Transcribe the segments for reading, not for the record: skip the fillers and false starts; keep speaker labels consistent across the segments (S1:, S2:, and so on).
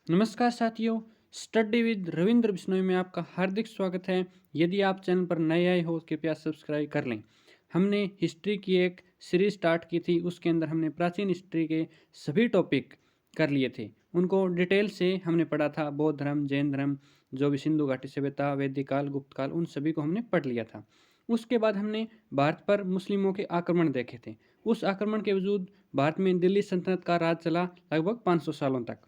S1: नमस्कार साथियों, study with Ravindra Bishnoi में आपका हार्दिक स्वागत है। यदि आप चैनल पर नए आए हो कृपया सब्सक्राइब कर लें। हमने हिस्ट्री की एक सीरीज स्टार्ट की थी, उसके अंदर हमने प्राचीन हिस्ट्री के सभी टॉपिक कर लिए थे। उनको डिटेल से हमने पढ़ा था। बौद्ध धर्म, जैन धर्म, जो भी सिंधु घाटी सभ्यता, वैदिक काल, गुप्त काल, उन सभी को हमने पढ़ लिया था। उसके बाद हमने भारत पर मुस्लिमों के आक्रमण देखे थे। उस आक्रमण के वजूद भारत में दिल्ली सल्तनत का राज चला लगभग 500 सालों तक,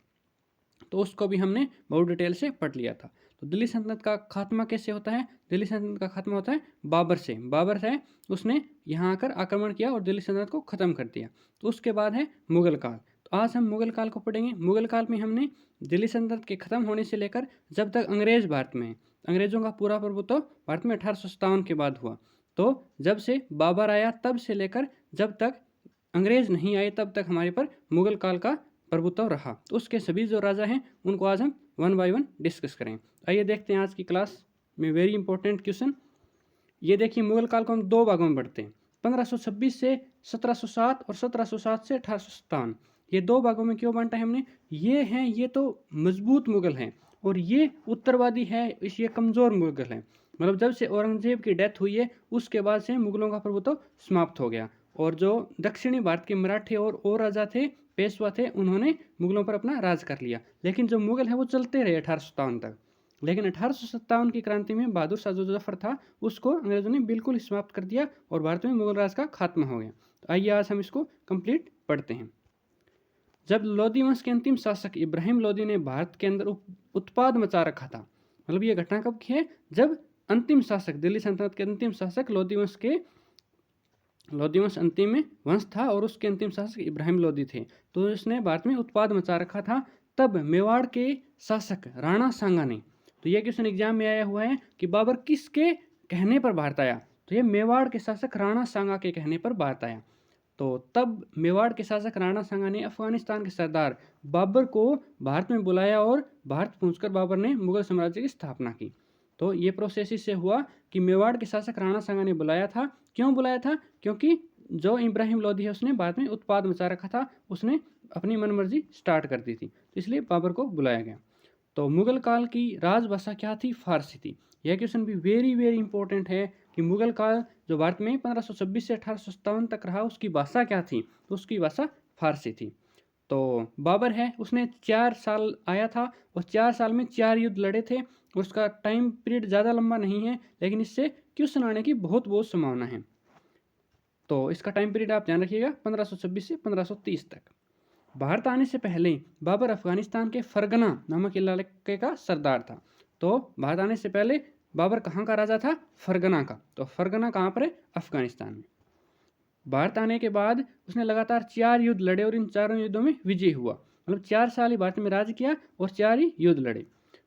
S1: तो उसको भी हमने बहुत डिटेल से पढ़ लिया था। तो दिल्ली सल्तनत का खात्मा कैसे होता है? दिल्ली सल्तनत का खात्मा होता है बाबर से। बाबर है, उसने यहाँ आकर आक्रमण किया और दिल्ली सल्तनत को ख़त्म कर दिया। तो उसके बाद है मुगल काल। तो आज हम मुगल काल को पढ़ेंगे। मुगल काल में हमने दिल्ली सल्तनत के ख़त्म होने से लेकर जब तक अंग्रेज़ भारत में है, अंग्रेज़ों का पूरा प्रभुत्व भारत में 1857 के बाद हुआ। तो जब से बाबर आया तब से लेकर जब तक अंग्रेज़ नहीं आए तब तक हमारे पर मुगल काल का प्रभुत्व रहा। तो उसके सभी जो राजा हैं उनको आज हम वन बाय वन डिस्कस करें। आइए देखते हैं आज की क्लास में वेरी इंपॉर्टेंट क्वेश्चन। ये देखिए, मुगल काल को हम दो भागों में बढ़ते हैं, 1526 से 1707 और 1707 से 1857। ये दो भागों में क्यों बांटा है हमने? ये तो मजबूत मुगल हैं और ये उत्तरवादी है, ये कमज़ोर मुगल हैं। मतलब जब से औरंगजेब की डेथ हुई है उसके बाद से मुगलों का प्रभुत्व समाप्त हो गया, और जो दक्षिणी भारत के मराठे और राजा थे, पेशवा थे, उन्होंने मुगलों पर अपना राज कर लिया। लेकिन जो मुगल है वो चलते रहे 1857 तक। लेकिन 1857 की क्रांति में बहादुर शाह जो जफर था उसको अंग्रेजों ने बिल्कुल समाप्त कर दिया और भारत में मुगल राज का खात्मा हो गया। तो आइए आज हम इसको कंप्लीट पढ़ते हैं। जब लोधी वंश के अंतिम शासक इब्राहिम लोधी ने भारत के अंदर उत्पाद मचा रखा था, मतलब ये घटना कब की है? जब अंतिम शासक, दिल्ली सल्तनत के अंतिम शासक लोधी वंश अंतिम में वंश था और उसके अंतिम शासक इब्राहिम लोधी थे। तो इसने भारत में उत्पाद मचा रखा था। तब मेवाड़ के शासक राणा सांगा ने, तो यह क्वेश्चन एग्जाम में आया हुआ है कि बाबर किसके कहने पर भारत आया? तो ये मेवाड़ के शासक राणा सांगा के कहने पर भारत आया। तो तब मेवाड़ के शासक राणा सांगा ने अफगानिस्तान के सरदार बाबर को भारत में बुलाया और भारत पहुंचकर बाबर ने मुगल साम्राज्य की स्थापना की। तो ये प्रोसेस इससे हुआ कि मेवाड़ के शासक राणा सांगा ने बुलाया था। क्यों बुलाया था? क्योंकि जो इब्राहिम लोधी है उसने भारत में उत्पाद मचा रखा था, उसने अपनी मनमर्जी स्टार्ट कर दी थी, तो इसलिए बाबर को बुलाया गया। तो मुगल काल की राजभाषा क्या थी? फारसी थी। यह क्वेश्चन भी वेरी वेरी इंपॉर्टेंट है कि मुगल काल जो भारत में 1526 से 1857 तक रहा उसकी भाषा क्या थी? तो उसकी भाषा फारसी थी। तो बाबर है, उसने 4 साल आया था और 4 साल में 4 युद्ध लड़े थे। उसका टाइम पीरियड ज़्यादा लंबा नहीं है, लेकिन इससे क्वेश्चन आने की बहुत संभावना है। तो इसका टाइम पीरियड आप ध्यान रखिएगा, 1526 से 1530 तक। भारत आने से पहले बाबर अफगानिस्तान के फरगना नामक इलाके का सरदार था। तो भारत आने से पहले बाबर कहाँ का राजा था? फरगना का। तो फरगना कहाँ पर है? अफगानिस्तान में। भारत आने के बाद उसने लगातार 4 युद्ध लड़े और इन चारों युद्धों में विजय हुआ। मतलब 4 साल ही भारत में राज किया और 4 ही युद्ध लड़े।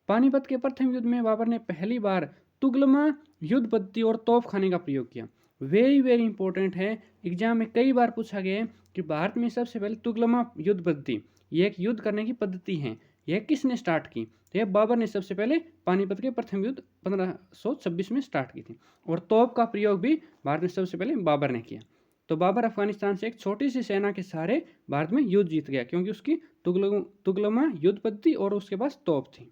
S1: पानीपत के प्रथम युद्ध में बाबर ने पहली बार तुगलमा युद्ध पद्धति और तोप खाने का प्रयोग किया। वेरी वेरी इंपॉर्टेंट है, एग्जाम में कई बार पूछा गया है कि भारत में सबसे पहले तुगलमा युद्ध पद्धति, ये एक युद्ध करने की पद्धति है, यह किसने स्टार्ट की? तो यह बाबर ने सबसे पहले पानीपत के प्रथम युद्ध 1526 में स्टार्ट की थी। और तोप का प्रयोग भी भारत में सबसे पहले बाबर ने किया। तो बाबर अफगानिस्तान से एक छोटी सी सेना के सहारे भारत में युद्ध जीत गया, क्योंकि उसकी तुगलमा युद्ध पद्धति और उसके पास तोप थी।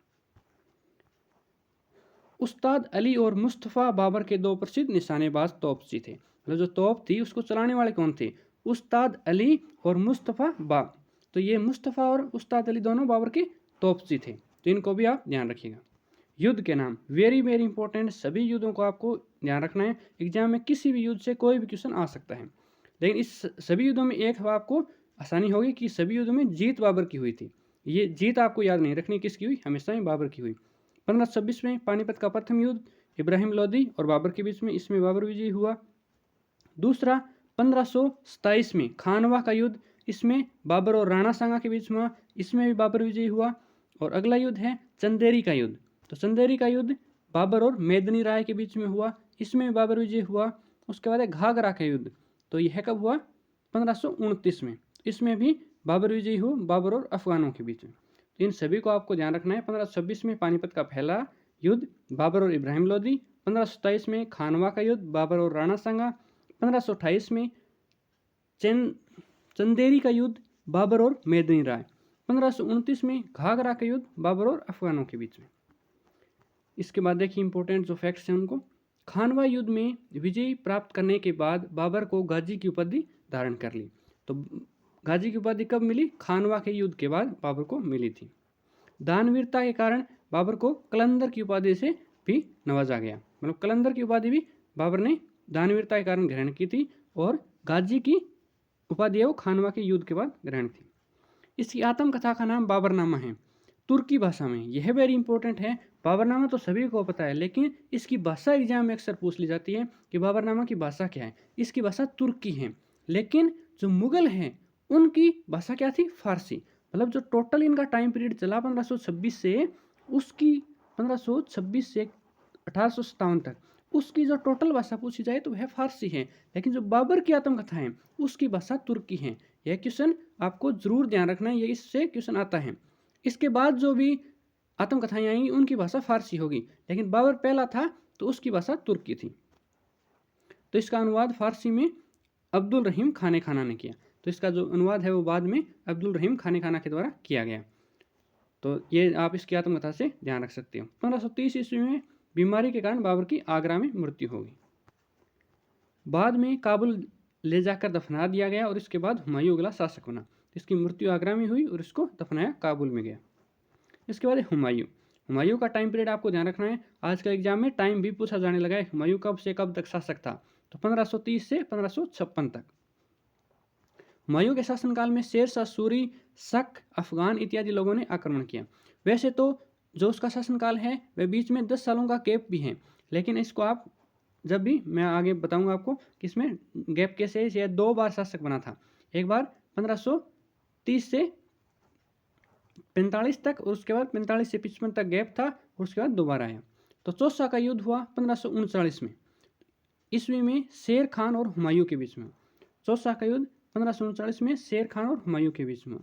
S1: उस्ताद अली और मुस्तफ़ा बाबर के दो प्रसिद्ध निशानेबाज तोपची थे। मतलब जो तोप थी उसको चलाने वाले कौन थे? उस्ताद अली और मुस्तफ़ा बाब। तो ये मुस्तफ़ा और उस्ताद अली दोनों बाबर के तोपची थे, तो इनको भी आप ध्यान रखिएगा। युद्ध के नाम वेरी वेरी इंपॉर्टेंट, सभी युद्धों को आपको ध्यान रखना है। एग्जाम में किसी भी युद्ध से कोई भी क्वेश्चन आ सकता है, लेकिन इस सभी युद्धों में एक आपको आसानी होगी कि सभी युद्धों में जीत बाबर की हुई थी। ये जीत आपको याद नहीं रखनी किसकी हुई, हमेशा ही बाबर की हुई। 1526 में पानीपत का प्रथम युद्ध इब्राहिम लोदी और बाबर के बीच में, इसमें बाबर विजयी हुआ। दूसरा 1527 में खानवा का युद्ध, इसमें बाबर और राणा सांगा के बीच में, इसमें भी बाबर विजयी हुआ। और अगला युद्ध है चंदेरी का युद्ध। तो चंदेरी का युद्ध बाबर और मेदनी राय के बीच में हुआ, इसमें भी बाबर विजयी हुआ। उसके बाद है घाघरा का युद्ध, तो यह कब हुआ? 1529 में, इसमें भी बाबर विजयी हुआ, बाबर और अफगानों के बीच में। तो इन सभी को आपको ध्यान रखना है। 1526 में पानीपत का पहला युद्ध बाबर और इब्राहिम लोदी, 1527 में खानवा का युद्ध बाबर और राणा सांगा, 1528 में चंदेरी का युद्ध बाबर और मेदनी राय, 1529 में घाघरा का युद्ध बाबर और अफगानों के बीच में। इसके बाद देखिए इंपॉर्टेंट जो फैक्ट्स हैं उनको। खानवा युद्ध में विजय प्राप्त करने के बाद बाबर को गाजी की उपाधि धारण कर ली। तो गाजी की उपाधि कब मिली? खानवा के युद्ध के बाद बाबर को मिली थी। दानवीरता के कारण बाबर को कलंदर की उपाधि से भी नवाजा गया। मतलब कलंदर की उपाधि भी बाबर ने दानवीरता के कारण ग्रहण की थी और गाजी की उपाधि वो खानवा के युद्ध के बाद ग्रहण थी। इसकी आत्मकथा का नाम बाबरनामा है तुर्की भाषा में। यह वेरी इंपॉर्टेंट है। बाबरनामा तो सभी को पता है, लेकिन इसकी भाषा एग्जाम में अक्सर पूछ ली जाती है कि बाबरनामा की भाषा क्या है। इसकी भाषा तुर्की है, लेकिन जो मुगल हैं उनकी भाषा क्या थी? फारसी। मतलब जो टोटल इनका टाइम पीरियड चला 1526 से, उसकी 1526 से 1857 तक, उसकी जो टोटल भाषा पूछी जाए तो वह फारसी है। लेकिन जो बाबर की आत्मकथा है उसकी भाषा तुर्की है। यह क्वेश्चन आपको जरूर ध्यान रखना है, ये इससे क्वेश्चन आता है। इसके बाद जो भी आत्मकथाएं आएंगी उनकी भाषा फारसी होगी, लेकिन बाबर पहला था तो उसकी भाषा तुर्की थी। तो इसका अनुवाद फारसी में अब्दुल रहीम खाने खाना ने किया। तो इसका जो अनुवाद है वो बाद में अब्दुल रहीम खाने खाना के द्वारा किया गया। तो ये आप इसकी आत्मकथा से ध्यान रख सकते हो। 1530 ईस्वी में बीमारी के कारण बाबर की आगरा में मृत्यु हो गई। बाद में काबुल ले जाकर दफना दिया गया और इसके बाद हुमायूं अगला शासक बना। इसकी मृत्यु आगरा में हुई और इसको दफनाया काबुल में गया। इसके बाद हुमायूं। हुमायूं का टाइम पीरियड आपको ध्यान रखना है, आजकल एग्जाम में टाइम भी पूछा जाने लगा है। हुमायूं कब से कब तक शासक था? तो 1530 से 1556 तक। हुमायूं के शासनकाल में शेर शाह सूरी, शक, अफगान इत्यादि लोगों ने आक्रमण किया। वैसे तो जो उसका शासनकाल है वह बीच में 10 सालों का गैप भी है, लेकिन इसको आप जब भी मैं आगे बताऊंगा आपको कि इसमें गैप कैसे है। यह 2 बार शासक बना था, एक बार 1530 से 45 तक और उसके बाद 45 से 55 तक गैप था और उसके बाद दोबारा आया। तो चौसा का युद्ध हुआ 1539 में ईस्वी में शेर खान और हुमायूं के बीच में। चौसा का युद्ध 1539 में शेर खान और हुमायूं के बीच में।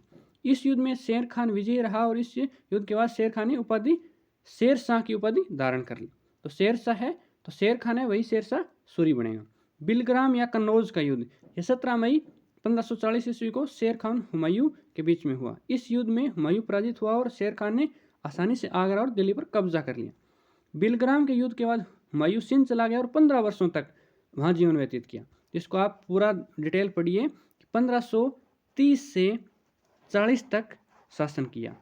S1: इस युद्ध में शेर खान विजयी रहा और इस युद्ध के बाद शेर खान ने उपाधि शेर शाह की उपाधि धारण कर ली। तो शेर शाह है तो शेर खान है, वही शेर शाह सूरी बनेगा। बिलग्राम या कन्नौज का युद्ध यह 17 मई 1540 ईस्वी को शेर खान हुमायूं के बीच में हुआ। इस युद्ध में हुमायूं पराजित हुआ और शेर खान ने आसानी से आगरा और दिल्ली पर कब्जा कर लिया। बिलग्राम के युद्ध के बाद हुमायूं सिंध चला गया और 15 वर्षों तक वहाँ जीवन व्यतीत किया। इसको आप पूरा डिटेल पढ़िए। 1530 से 40 तक शासन किया,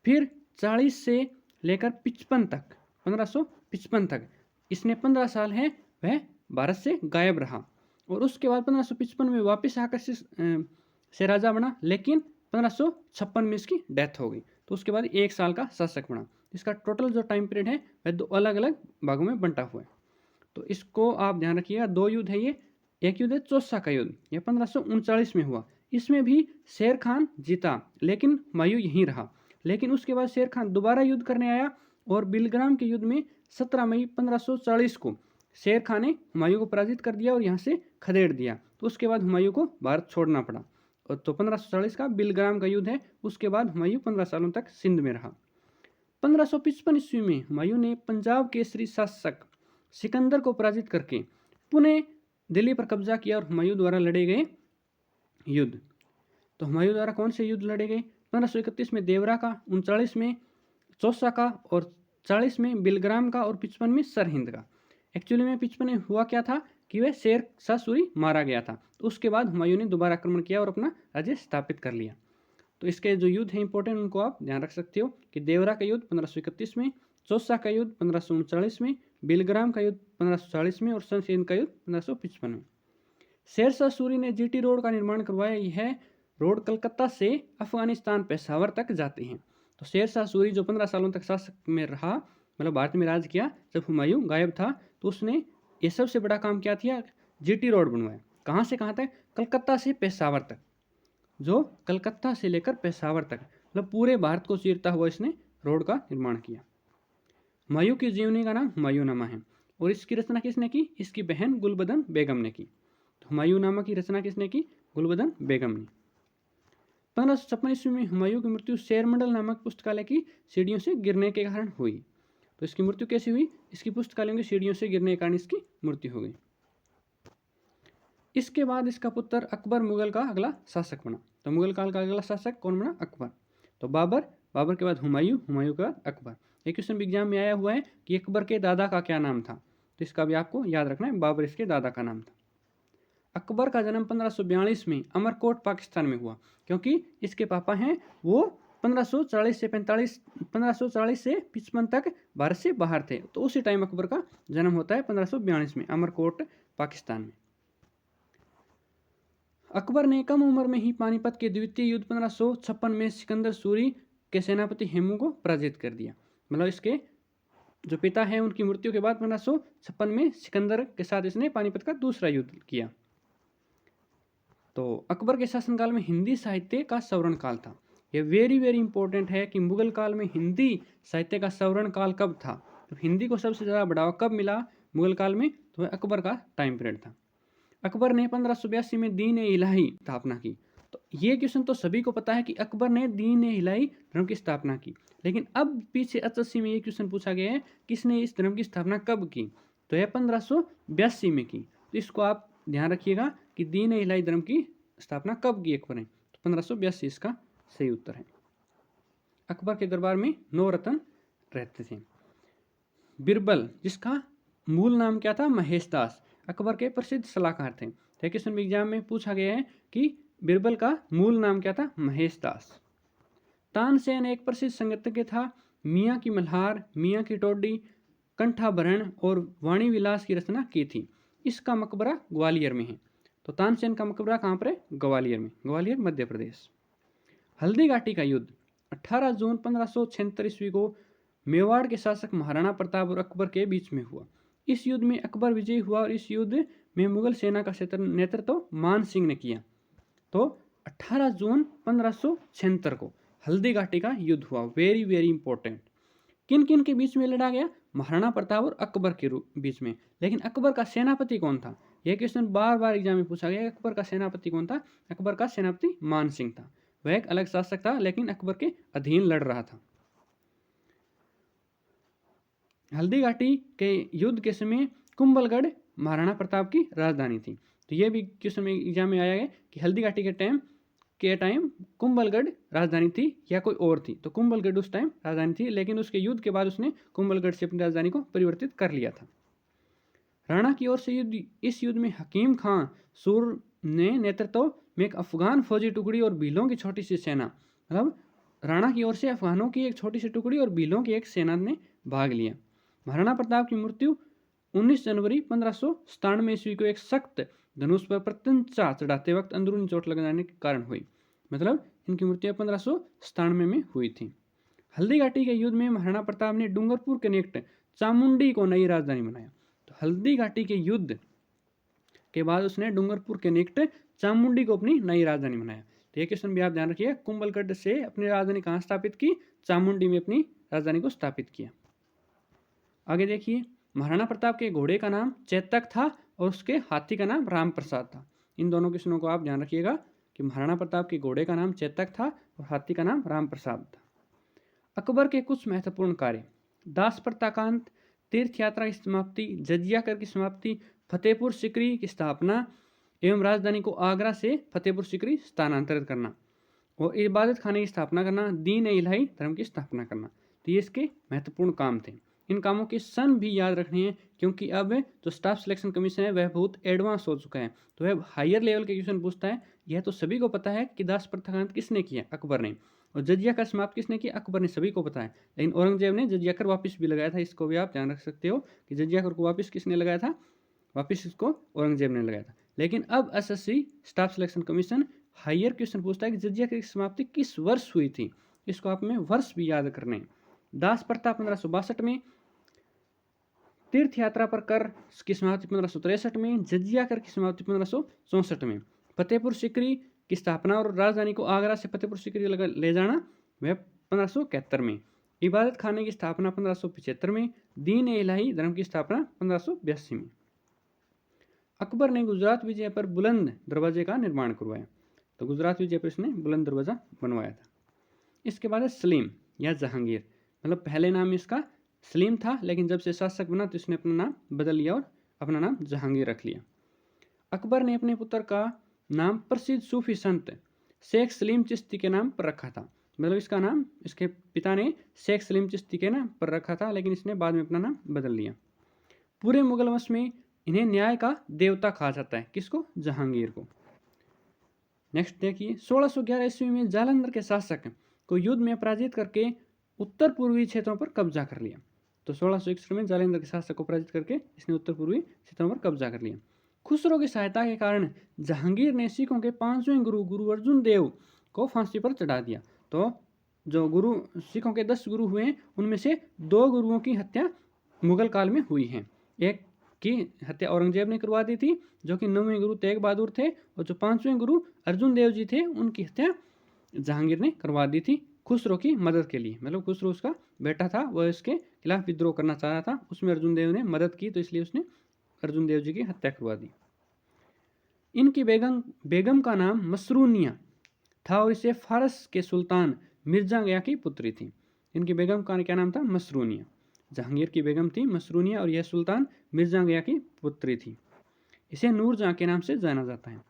S1: फिर 40 से लेकर 55 तक 1555 तक इसने 15 साल है वह भारत से गायब रहा और उसके बाद 1555 में वापस आकर से राजा बना, लेकिन 1556 में इसकी डेथ हो गई। तो उसके बाद 1 साल का शासक बना। इसका टोटल जो टाइम पीरियड है वह 2 अलग अलग भागों में बंटा हुआ है। तो इसको आप ध्यान रखिएगा। 2 युद्ध है ये। एक युद्ध है चौसा का युद्ध, यह 1539 में हुआ। इसमें भी शेर खान जीता लेकिन हुमायूं यहीं रहा। लेकिन उसके बाद शेर खान दोबारा युद्ध करने आया और बिलग्राम के युद्ध में 17 मई 1540 को शेर खान ने हुमायूं को पराजित कर दिया और यहाँ से खदेड़ दिया। तो उसके बाद हुमायूं को भारत छोड़ना पड़ा। और तो 1540 का बिलग्राम का युद्ध है। उसके बाद हुमायूं 15 सालों तक सिंध में रहा। 1555 ईस्वी में हुमायूं ने पंजाब केसरी शासक सिकंदर को पराजित करके पुणे दिल्ली पर कब्जा किया और हुमायूं द्वारा लड़े गए युद्ध। तो हुमायूं द्वारा कौन से युद्ध लड़े गए? 1531 में देवरा का, 39 में चौसा का और 40 में बिलग्राम का और 55 में सरहिंद का। एक्चुअली में 55 में हुआ क्या था कि वह शेर शाह सूरी मारा गया था। तो उसके बाद हुमायूं ने दोबारा आक्रमण किया और अपना राज्य स्थापित कर लिया। तो इसके जो युद्ध है इंपॉर्टेंट, उनको आप ध्यान रख सकते हो कि देवरा का युद्ध 1531 में, चौसा का युद्ध 1539 में, बिलग्राम का युद्ध 1540 में और सरहिंद का युद्ध 1555 में। शेर शाह सूरी ने जीटी रोड का निर्माण करवाया। यह रोड कलकत्ता से अफगानिस्तान पेशावर तक जाते हैं। तो शेर शाह सूरी जो 15 सालों तक शासक में रहा, मतलब भारत में राज किया, जब हुमायूं गायब था तो उसने ये सबसे बड़ा काम क्या किया? जीटी रोड बनवाया। कहाँ से कहाँ तक? कलकत्ता से पेशावर तक। जो कलकत्ता से लेकर पेशावर तक, मतलब पूरे भारत को चीरता हुआ इसने रोड का निर्माण किया। हुमायूं की जीवनी का नाम हुमायूंनामा है और इसकी रचना किसने की? इसकी बहन गुलबदन बेगम ने की। तो हुमायूंनामा की रचना किसने की? गुलबदन बेगम ने। 1556 ईस्वी में हुमायूं की मृत्यु शेरमंडल नामक पुस्तकालय की सीढ़ियों से गिरने के कारण हुई। तो इसकी मृत्यु कैसे हुई? इसकी पुस्तकालयों की सीढ़ियों से गिरने के कारण इसकी मृत्यु हो गई। इसके बाद इसका पुत्र अकबर मुगल का अगला शासक बना। तो मुगल काल का अगला शासक कौन बना? अकबर। तो बाबर, बाबर के बाद हुमायूं, हुमायूं के बाद अकबर। एक क्वेश्चन भी एग्जाम में आया हुआ है कि अकबर के दादा का क्या नाम था, तो इसका भी आपको याद रखना है, बाबर इसके दादा का नाम था। अकबर का जन्म 1542 में अमरकोट पाकिस्तान में हुआ, क्योंकि इसके पापा हैं वो 1540 से 55 तक भारत से बाहर थे, तो उसी टाइम अकबर का जन्म होता है 1542 में अमरकोट पाकिस्तान में। अकबर ने कम उम्र में ही पानीपत के द्वितीय युद्ध 1556 में सिकंदर सूरी के सेनापति हेमू को पराजित कर दिया। मतलब इसके जो पिता है उनकी मृत्यु के बाद 1556 में सिकंदर के साथ इसने पानीपत का दूसरा युद्ध किया। तो अकबर के शासनकाल में हिंदी साहित्य का सवर्ण काल था। यह वेरी वेरी इंपॉर्टेंट है कि मुगल काल में हिंदी साहित्य का सवर्ण काल कब था, तो हिंदी को सबसे ज़्यादा बढ़ावा कब मिला मुगल काल में, तो वह अकबर का टाइम पीरियड था। अकबर ने 1582 में दीन ए इलाही स्थापना की। तो ये क्वेश्चन तो सभी को पता है कि अकबर ने दीन ए इलाही धर्म की स्थापना की, लेकिन अब पीछे 88 में ये क्वेश्चन पूछा गया है किसने इस धर्म की स्थापना कब की, तो यह 1582 में की। तो इसको आप ध्यान रखिएगा कि दीन ए इलाही धर्म की स्थापना कब की अकबर ने, तो 1582 इसका सही उत्तर है। अकबर के दरबार में 9 रत्न रहते थे। बिरबल, जिसका मूल नाम क्या था, महेश दास, अकबर के प्रसिद्ध सलाहकार थे। तो क्वेश्चन में एग्जाम में पूछा गया है कि बिरबल का मूल नाम क्या था, महेश दास। तानसेन एक प्रसिद्ध संगीतज्ञ था। मियाँ की मल्हार, मियाँ की टोडी, कंठाभरण और वाणी विलास की रचना की थी। इसका मकबरा ग्वालियर में है। तो तानसेन का मकबरा कहाँ पर है, ग्वालियर में, ग्वालियर मध्य प्रदेश। हल्दी घाटी का युद्ध 18 जून 1576 ईस्वी को मेवाड़ के शासक महाराणा प्रताप और अकबर के बीच में हुआ। इस युद्ध में अकबर विजयी हुआ और इस युद्ध में मुगल सेना का नेतृत्व मान सिंह ने किया। तो 18 जून 1576 को हल्दी घाटी का युद्ध हुआ, वेरी वेरी इंपॉर्टेंट। किन किन के बीच में लड़ा गया, महाराणा प्रताप और अकबर के बीच में। लेकिन अकबर का सेनापति कौन था, यह क्वेश्चन बार बार एग्जाम में पूछा गया। अकबर का सेनापति कौन था, अकबर का सेनापति मान सिंह था। वह एक अलग शासक था लेकिन अकबर के अधीन लड़ रहा था। हल्दी घाटी के युद्ध के समय कुंभलगढ़ महाराणा प्रताप की राजधानी थी। तो यह भी क्वेश्चन में एग्जाम में आया है कि हल्दी घाटी के टाइम कुंभलगढ़ राजधानी थी या कोई और थी, तो कुंभलगढ़ उस टाइम राजधानी थी, लेकिन उसके युद्ध के बाद उसने कुंभलगढ़ से अपनी राजधानी को परिवर्तित कर लिया था। राणा की ओर से इस युद्ध में हकीम खां सूर ने नेतृत्व में एक अफगान फौजी टुकड़ी और भीलों की छोटी सी सेना, मतलब राणा की ओर से अफगानों की एक छोटी सी टुकड़ी और भीलों की एक सेना ने भाग लिया। महाराणा प्रताप की मृत्यु 19 जनवरी 1597 ईस्वी को एक सख्त धनुष पर प्रत्यंचा चढ़ाते वक्त अंदरूनी चोट लग जाने के कारण हुई। मतलब इनकी मृत्यु 1597 में हुई थी। हल्दी घाटी के युद्ध में महाराणा प्रताप ने डूंगरपुर के निकट चामुंडी को नई राजधानी बनाया। तो हल्दी घाटी के युद्ध के बाद उसने डूंगरपुर के निकट चामुंडी को अपनी नई राजधानी बनाया। तो ये क्वेश्चन भी आप ध्यान रखिए, कुंभलगढ़ से अपनी राजधानी कहाँ स्थापित की, चामुंडी में अपनी राजधानी को स्थापित किया। आगे देखिए, महाराणा प्रताप के घोड़े का नाम चेतक था और उसके हाथी का नाम राम प्रसाद था। इन दोनों क्वेश्चनों को आप ध्यान रखिएगा कि महाराणा प्रताप के घोड़े का नाम चेतक था और हाथी का नाम राम प्रसाद था। अकबर के कुछ महत्वपूर्ण कार्य, दास प्रताकांत, तीर्थ यात्रा की समाप्ति, जजिया कर की समाप्ति, फतेहपुर सिकरी की स्थापना एवं राजधानी को आगरा से फतेहपुर सिकरी स्थानांतरित करना और इबादत खाने की स्थापना करना, दीन ए इलाही धर्म की स्थापना करना। तो ये इसके महत्वपूर्ण काम थे। इन कामों के सन भी याद रखने हैं, क्योंकि अब जो स्टाफ सिलेक्शन कमीशन है वह बहुत एडवांस हो चुका है, तो वह हायर लेवल के क्वेश्चन पूछता है। यह तो सभी को पता है कि दास प्रताकांत किसने किया, अकबर ने, और जजिया कर समाप्त किसने किया, अकबर ने, सभी को पता है। लेकिन औरंगजेब ने जजिया कर वापस भी लगाया था, इसको भी आप ध्यान रख सकते हो कि जजिया कर को वापस किसने लगाया था, वापस इसको औरंगजेब ने लगाया था। लेकिन अब SSC staff selection commission higher question पूछता है कि जजिया कर की समाप्ति किस वर्ष हुई थी, इसको आप में वर्ष भी याद करने हैं। दास प्रथा 1562 में, तीर्थ यात्रा पर कर की समाप्ति 1563 में, जजिया कर की समाप्ति 1564 में, फतेहपुर सिकरी की स्थापना और राजधानी को आगरा से फतेहपुर सिकरी ले जाना वह 1571 में, इबादत खाने की स्थापना 1575 में, दीन ए इलाही धर्म की स्थापना 1582 में। अकबर ने गुजरात विजय पर बुलंद दरवाजे का निर्माण करवाया। तो गुजरात विजय पर इसने बुलंद दरवाजा बनवाया था। इसके बाद है सलीम या जहांगीर, मतलब पहले नाम इसका सलीम था, लेकिन जब से शासक बना तो इसने अपना नाम बदल लिया और अपना नाम जहांगीर रख लिया। अकबर ने अपने पुत्र का नाम प्रसिद्ध सूफी संत शेख सलीम चिश्ती के नाम पर रखा था। मतलब इसका नाम इसके पिता ने शेख सलीम चिश्ती के नाम पर रखा था, लेकिन इसने बाद में अपना नाम बदल लिया। पूरे मुगल वंश में इन्हें न्याय का देवता कहा जाता है। किसको? जहांगीर को। नेक्स्ट देखिए, 1611 ईस्वी में जालंधर के शासक को युद्ध में पराजित करके उत्तर पूर्वी क्षेत्रों पर कब्जा कर लिया। तो 1661 में जालंधर के शासक को पराजित करके इसने उत्तर पूर्वी क्षेत्रों पर कब्जा कर लिया। खुसरो की सहायता के कारण जहांगीर ने सिखों के 5वें गुरु गुरु अर्जुन देव को फांसी पर चढ़ा दिया। तो जो गुरु सिखों के 10 गुरु हुए उनमें से 2 गुरुओं की हत्या मुगल काल में हुई है। एक की हत्या औरंगजेब ने करवा दी थी, जो कि 9वें गुरु तेग बहादुर थे, और जो 5वें गुरु अर्जुन देव जी थे उनकी हत्या जहांगीर ने करवा दी थी खुसरो की मदद के लिए। मतलब खुसरो उसका बेटा था, वह इसके खिलाफ विद्रोह करना चाह रहा था, उसमें अर्जुन देव ने मदद की, तो इसलिए उसने अर्जुन देव जी की हत्या करवा दी। इनकी बेगम का नाम मसरूनिया था और इसे फारस के सुल्तान मिर्जा गया की पुत्री थी। इनकी बेगम का क्या नाम था? मसरूनिया। जहांगीर की बेगम थी मसरूनिया और यह सुल्तान मिर्जा गया की पुत्री थी। इसे नूरजहां के नाम से जाना जाता है।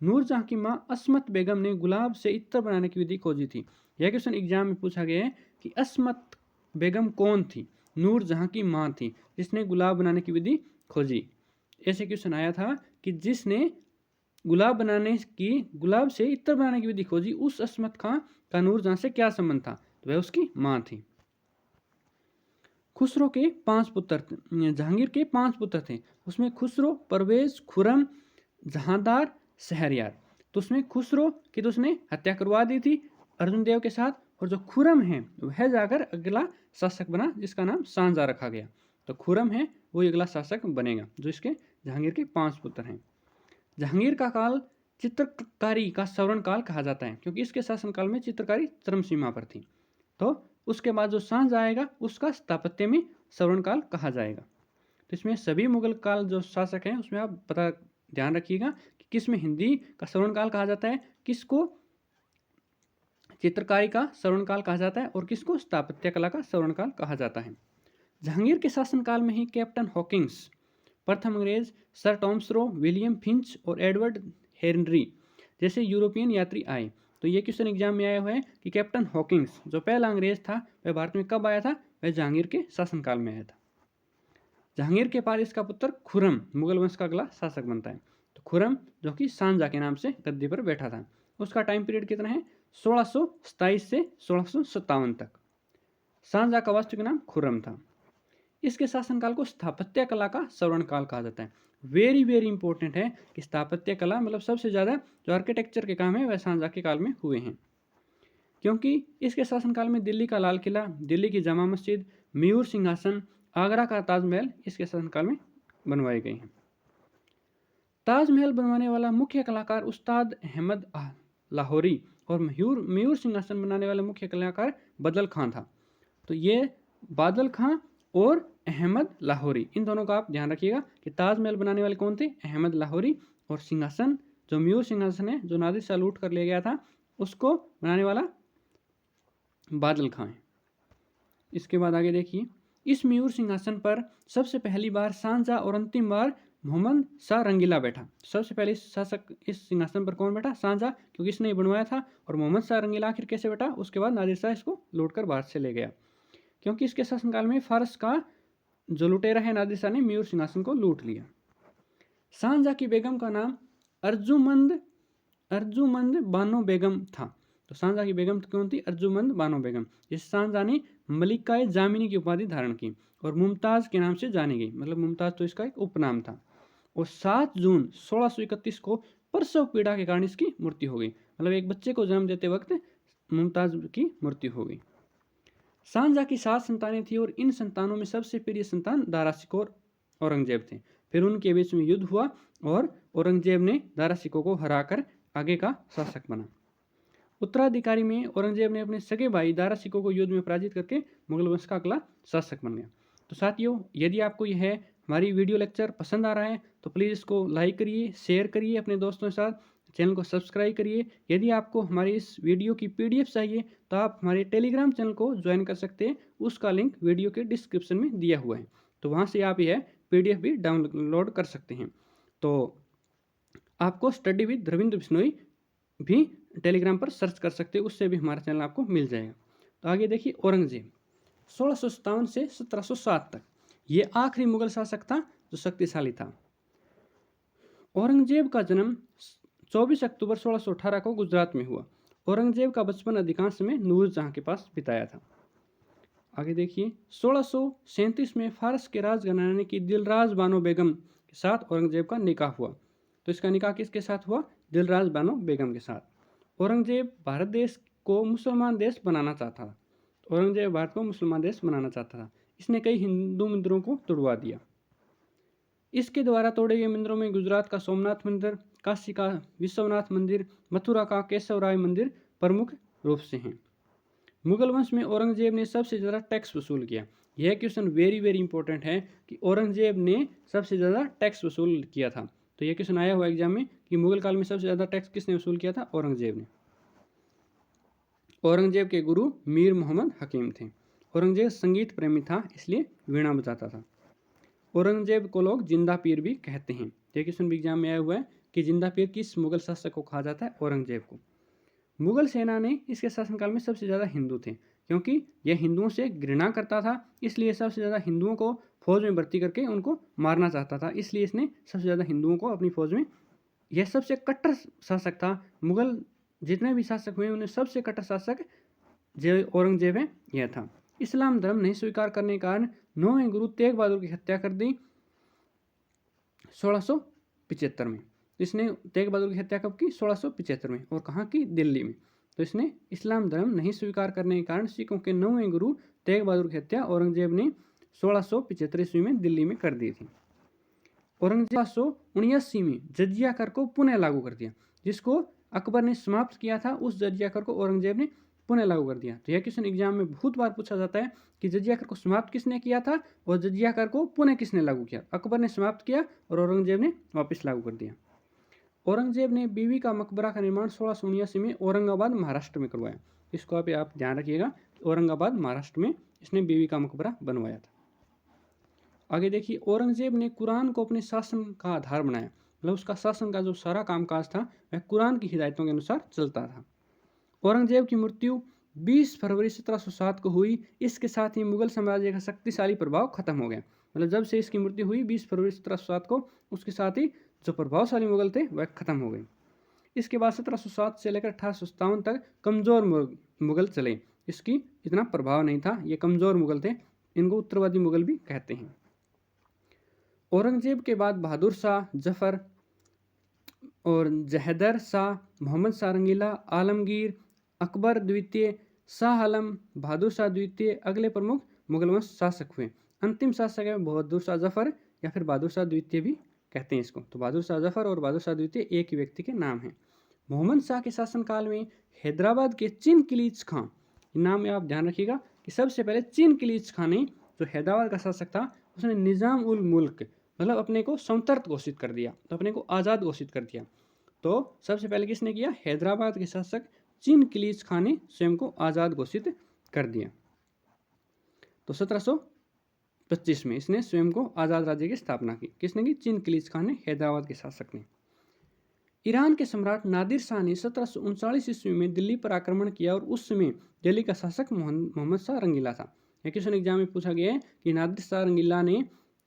S1: नूरजहां की मां अस्मत बेगम ने गुलाब से इत्र बनाने की विधि खोजी थी। यह क्वेश्चन एग्जाम में पूछा गया है कि अस्मत बेगम कौन थी? नूरजहां की मां थी जिसने गुलाब बनाने की विधि खोजी। ऐसे क्वेश्चन आया था कि जिसने गुलाब से इत्र बनाने की विधि खोजी, उस अस्मत खां का नूरजहां से क्या संबंध था? तो वह उसकी मां थी। खुसरो के 5 पुत्र, जहांगीर के 5 पुत्र थे। उसमें खुसरो, परवेज, खुरम, जहांदार, शहरयार। तो उसमें खुसरो की तो उसने हत्या करवा दी थी अर्जुन देव के साथ, और जो खुरम है वह जाकर अगला शासक बना जिसका नाम सांजा रखा गया। तो खुरम है वो अगला शासक बनेगा, जो इसके जहांगीर के 5 पुत्र हैं। जहांगीर का काल चित्रकारी का स्वर्ण काल कहा जाता है, क्योंकि इसके शासनकाल में चित्रकारी चरम सीमा पर थी। तो उसके बाद जो सांजा आएगा उसका स्थापत्य में स्वर्ण काल कहा जाएगा। तो इसमें सभी मुगल काल जो शासक हैं उसमें आप ध्यान रखिएगा कि किस में हिंदी का स्वर्ण काल कहा जाता है, किसको चित्रकारी का स्वर्ण काल कहा जाता है, और किसको स्थापत्य कला का स्वर्ण काल कहा जाता है। जहांगीर के शासनकाल में ही कैप्टन हॉकिंस, प्रथम अंग्रेज sir Thomas Roe, William Finch और एडवर्ड हेनरी जैसे यूरोपियन यात्री आए। तो ये क्वेश्चन एग्जाम में आया हुआ है कि कैप्टन हॉकिंस जो पहला अंग्रेज था वह भारत में कब आया था? वह जहांगीर के शासनकाल में आया था। जहांगीर के बाद इसका पुत्र खुरम मुगल वंश का अगला शासक बनता है। तो खुरम जो कि सांजा के नाम से गद्दी पर बैठा था, उसका टाइम पीरियड कितना है? 1627 से 1657 तक। सांजा का वास्तविक नाम खुरम था। इसके शासनकाल को स्थापत्य कला का स्वर्ण काल कहा जाता है। वेरी वेरी इंपॉर्टेंट है कि स्थापत्य कला मतलब सबसे ज़्यादा जो आर्किटेक्चर के काम है वह सांजा के काल में हुए हैं, क्योंकि इसके शासनकाल में दिल्ली का लाल किला, दिल्ली की जामा मस्जिद, मयूर सिंहासन, आगरा का ताजमहल इसके शासनकाल में बनवाए गए हैं। ताजमहल बनवाने वाला मुख्य कलाकार उस्ताद अहमद लाहौरी और मयूर सिंहासन बनाने वाला मुख्य कलाकार बदल खां था। तो ये बादल खां और अहमद लाहौरी, इन दोनों का आप ध्यान रखिएगा कि ताजमहल बनाने वाले कौन थे? अहमद लाहौरी, और सिंहासन जो मयूर सिंहासन है जो नादिर शाह लूट कर ले गया था उसको बनाने वाला बादल खां है। इसके बाद आगे देखिए, इस मयूर सिंहासन पर सबसे पहली बार सांजा और अंतिम बार मोहम्मद शाह रंगीला बैठा। सबसे पहले शासक इस सिंहासन पर कौन बैठा? सांजा, क्योंकि इसने बनवाया था। और मोहम्मद शाह रंगीला आखिर कैसे बैठा? उसके बाद नादिर शाह इसको लूट कर भारत से ले गया, क्योंकि इसके शासनकाल में फारस का जो लुटेरा है नादिर शाह ने मयूर सिंहासन को लूट लिया। सांजा की बेगम का नाम अर्जुमंद बानो बेगम था। तो सांजा की बेगम कौन थी? अर्जुमंद बानो बेगम। इस सांजा ने मलिकाए जामिनी की उपाधि धारण की और मुमताज के नाम से जानी गई। मतलब मुमताज तो इसका एक उपनाम था। और 7 जून 1631 को प्रसव पीड़ा के कारण इसकी मृत्यु हो गई। मतलब एक बच्चे को जन्म देते वक्त मुमताज की मृत्यु हो गई। सांजा की 7 संतानें थी और इन संतानों में सबसे प्रिय संतान दारा शिकोह और औरंगजेब थे। फिर उनके बीच में युद्ध हुआ और औरंगजेब ने दारा शिकोह को हराकर आगे का शासक बना। उत्तराधिकारी में औरंगजेब ने अपने सगे भाई दारा शिकोह को युद्ध में पराजित करके मुगल वंश का अगला शासक बन गया। तो साथियों, यदि आपको यह हमारी वीडियो लेक्चर पसंद आ रहा है तो प्लीज़ इसको लाइक करिए, शेयर करिए अपने दोस्तों के साथ, चैनल को सब्सक्राइब करिए। यदि आपको हमारी इस वीडियो की PDF चाहिए तो आप हमारे टेलीग्राम चैनल को ज्वाइन कर सकते हैं। उसका लिंक वीडियो के डिस्क्रिप्शन में दिया हुआ है, तो वहाँ से आप यह PDF भी डाउनलोड कर सकते हैं। तो आपको स्टडी विद रविंद्र बिश्नोई भी टेलीग्राम पर सर्च कर सकते हो, उससे भी हमारा चैनल आपको मिल जाएगा। तो आगे देखिए, औरंगजेब 1657 से 1707 तक ये आखिरी मुगल शासक था जो शक्तिशाली था। औरंगजेब का जन्म 24 अक्टूबर 1618 को गुजरात में हुआ। औरंगजेब का बचपन अधिकांश समय नूरजहां के पास बिताया था। आगे देखिए, 1637 में फारस के राजघराने की दिलराज बानो बेगम के साथ औरंगजेब का निकाह हुआ। तो इसका निकाह किसके साथ हुआ? दिलराज बानो बेगम के साथ। औरंगजेब भारत देश को मुसलमान देश बनाना चाहता था। औरंगजेब भारत को मुसलमान देश बनाना चाहता था। इसने कई हिंदू मंदिरों को तोड़वा दिया। इसके द्वारा तोड़े गए मंदिरों में गुजरात का सोमनाथ मंदिर, काशी का विश्वनाथ मंदिर, मथुरा का केशवराय मंदिर प्रमुख रूप से हैं। मुगल वंश में औरंगजेब ने सबसे ज़्यादा टैक्स वसूल किया। यह क्वेश्चन वेरी वेरी इंपॉर्टेंट है कि औरंगजेब ने सबसे ज़्यादा टैक्स वसूल किया था। तो यह क्वेश्चन आया हुआ एग्जाम में कि मुगल काल में सबसे ज़्यादा टैक्स किसने वसूल किया था? औरंगजेब ने। औरंगजेब के गुरु मीर मोहम्मद हकीम थे। औरंगजेब संगीत प्रेमी था, इसलिए वीणा बजाता था। औरंगजेब को लोग जिंदा पीर भी कहते हैं। ये क्वेश्चन भी एग्जाम में आया हुआ है कि जिंदा पीर किस मुगल शासक को कहा जाता है? औरंगजेब को। मुगल सेना ने इसके शासनकाल में सबसे ज़्यादा हिंदू थे, क्योंकि यह हिंदुओं से घृणा करता था, इसलिए सबसे ज़्यादा हिंदुओं को फौज में भर्ती करके उनको मारना चाहता था। इसलिए इसने सबसे ज़्यादा हिंदुओं को अपनी फौज में, यह सबसे कट्टर शासक था। मुगल जितने भी शासक हुए उन्हें सबसे कट्टर शासक जो औरंगजेब है यह था। इस्लाम धर्म नहीं स्वीकार करने के कारण 9वें गुरु तेग बहादुर की हत्या कर दी 1675 में। इसने तेग बहादुर की हत्या कब की? 1675 में। और कहाँ की? दिल्ली में। तो इसने इस्लाम धर्म नहीं स्वीकार करने के कारण सिखों के 9वें गुरु तेग बहादुर की हत्या औरंगजेब ने 1675 ईस्वी में दिल्ली में कर दी थी। औरंगजेब 1679 में जजिया कर को पुनः लागू कर दिया। जिसको अकबर ने समाप्त किया था, उस जजिया कर को औरंगजेब ने पुनः लागू कर दिया। तो यह क्वेश्चन एग्जाम में बहुत बार पूछा जाता है कि जजिया कर को समाप्त किसने किया था और जजिया कर को पुनः किसने लागू किया? अकबर ने समाप्त किया और औरंगजेब ने वापस लागू कर दिया। औरंगजेब ने बीवी का मकबरा का निर्माण 1679 में औरंगाबाद महाराष्ट्र में करवाया। इसको आप ध्यान रखिएगा, औरंगाबाद महाराष्ट्र में इसने बीवी का मकबरा बनवाया था। आगे देखिए, औरंगजेब ने कुरान को अपने शासन का आधार बनाया। मतलब उसका शासन का जो सारा कामकाज था वह कुरान की हिदायतों के अनुसार चलता था। औरंगजेब की मृत्यु 20 फरवरी 1707 को हुई। इसके साथ ही मुगल साम्राज्य का शक्तिशाली प्रभाव खत्म हो गया। मतलब जब से इसकी मृत्यु हुई 20 फरवरी 1707 को, उसके साथ ही जो प्रभावशाली मुगल थे वह खत्म हो गए। इसके बाद 1707 से लेकर 1857 तक कमजोर मुगल चले। इसकी इतना प्रभाव नहीं था, ये कमजोर मुगल थे, इनको उत्तरवादी मुगल भी कहते हैं। औरंगजेब के बाद बहादुर शाह, जफर और जहदर शाह, मोहम्मद शाह रंगीला, आलमगीर, अकबर द्वितीय, शाह आलम, बहादुर शाह द्वितीय अगले प्रमुख मुगल वंश शासक हुए। अंतिम शासक है बहादुर शाह जफर या फिर बहादुर शाह द्वितीय भी कहते हैं इसको। तो बहादुर शाह जफर और बहादुर शाह द्वितीय एक ही व्यक्ति के नाम हैं। मोहम्मद शाह के शासनकाल में हैदराबाद के चिन किलीच खां, नाम में आप ध्यान रखिएगा कि सबसे पहले चिन किलीच खां ने, जो हैदराबाद का शासक था, उसने निज़ाम उल मुल्क मतलब अपने को स्वतंत्र घोषित कर दिया, तो अपने को आज़ाद घोषित कर दिया। तो सबसे पहले किसने किया? हैदराबाद के शासक चिन किलीच खां ने स्वयं को आज़ाद घोषित कर दिया। तो 1725 में इसने स्वयं को आज़ाद राज्य की स्थापना की। किसने की? चिन किलीच खां ने, हैदराबाद के शासक ने। ईरान के सम्राट नादिर शाह ने 1739 ईस्वी में दिल्ली पर आक्रमण किया और उस समय दिल्ली का शासक मोहम्मद शाह रंगीला था। यह क्वेश्चन एग्जाम में पूछा गया है कि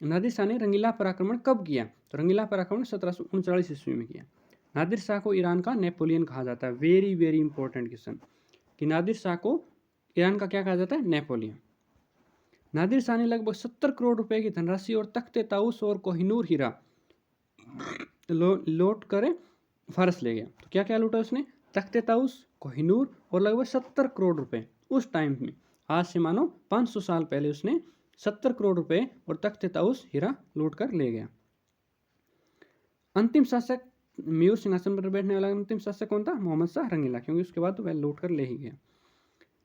S1: नादिर शाह ने रंगीला पर आक्रमण कब किया? तो रंगीला पर आक्रमण 1739 ईस्वी में किया। नादिर शाह को ईरान का नेपोलियन कहा जाता है। वेरी वेरी इंपॉर्टेंट क्वेश्चन कि नादिर शाह को ईरान का क्या कहा जाता है? नेपोलियन। नादिर शाह ने लगभग 70 करोड़ रुपए की धनराशि और तख्ते ताउस और कोहिनूर हीरा लौट कर फारस ले गया। तो क्या क्या लूटा उसने? तख्ते ताउस, कोहिनूर और लगभग 70 करोड़ रुपए। उस टाइम में, आज से मानो 500 साल पहले, उसने 70 करोड़ रुपए और तख्ते ताउस हीरा लूट कर ले गया। अंतिम शासक, मयूर सिंहासन पर बैठने वाला अंतिम शासक कौन था? मोहम्मद शाह रंगीला, क्योंकि उसके बाद तो वह लूट कर ले ही गया।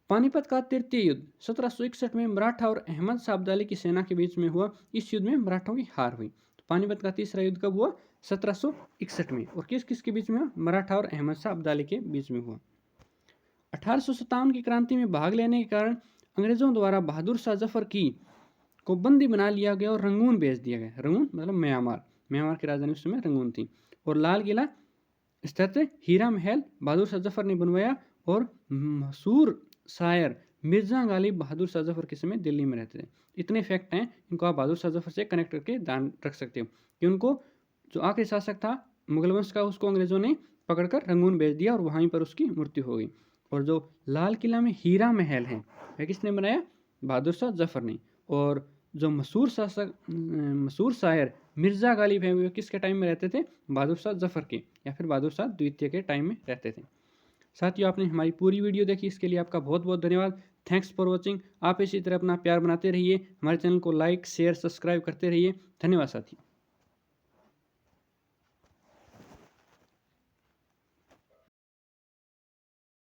S1: पानीपत का तृतीय युद्ध 1761 में मराठा और अहमद शाह अब्दाली की सेना के बीच में हुआ। इस युद्ध में मराठों की हार हुई। तो पानीपत का तीसरा युद्ध कब हुआ? 1761 में। और किस किस के बीच में हुआ? मराठा और अहमद शाह अब्दाली के बीच में हुआ। 1857 की क्रांति में भाग लेने के कारण अंग्रेजों द्वारा बहादुर शाह जफर को बंदी बना लिया गया और रंगून भेज दिया गया। रंगून मतलब म्यांमार की राजधानी उस समय रंगून थी। और लाल किला स्थित हीरा महल बहादुर शाह जफर ने बनवाया, और मशहूर शायर मिर्जा गालिब बहादुर शाह जफर के समय दिल्ली में रहते थे। इतने फैक्ट हैं, इनको आप बहादुर शाह जफर से कनेक्ट करके ध्यान रख सकते हो कि उनको जो आखिरी शासक था मुगल वंश का, उसको अंग्रेजों ने पकड़कर रंगून भेज दिया और वहीं पर उसकी मृत्यु हो गई। और जो लाल किला में हीरा महल है वह किसने बनाया? बहादुर शाह जफर ने। और जो मशहूर शायर मिर्जा गालिब हैं वो किसके टाइम में रहते थे? बहादुर शाह जफर के या फिर बहादुर शाह द्वितीय के टाइम में रहते थे। साथियों, आपने हमारी पूरी वीडियो देखी, इसके लिए आपका बहुत बहुत धन्यवाद। Thanks for watching. आप इसी तरह अपना प्यार बनाते रहिए, हमारे चैनल को लाइक शेयर सब्सक्राइब करते रहिए। धन्यवाद साथियों।